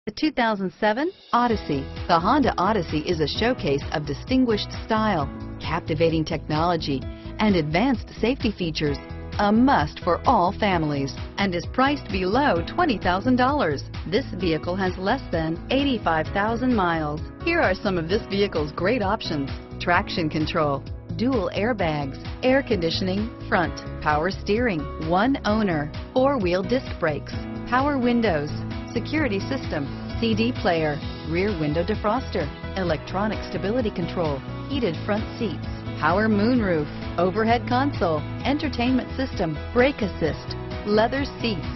The 2007 Odyssey. The Honda Odyssey is a showcase of distinguished style, captivating technology, and advanced safety features. A must for all families and is priced below $20,000. This vehicle has less than 85,000 miles. Here are some of this vehicle's great options: traction control, dual airbags, air conditioning, front, power steering, one owner, four-wheel disc brakes, power windows, security system, CD player, rear window defroster, electronic stability control, heated front seats, power moonroof, overhead console, entertainment system, brake assist, leather seats,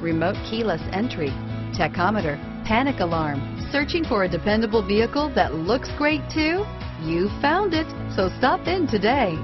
remote keyless entry, tachometer, panic alarm. Searching for a dependable vehicle that looks great too? You found it, so stop in today.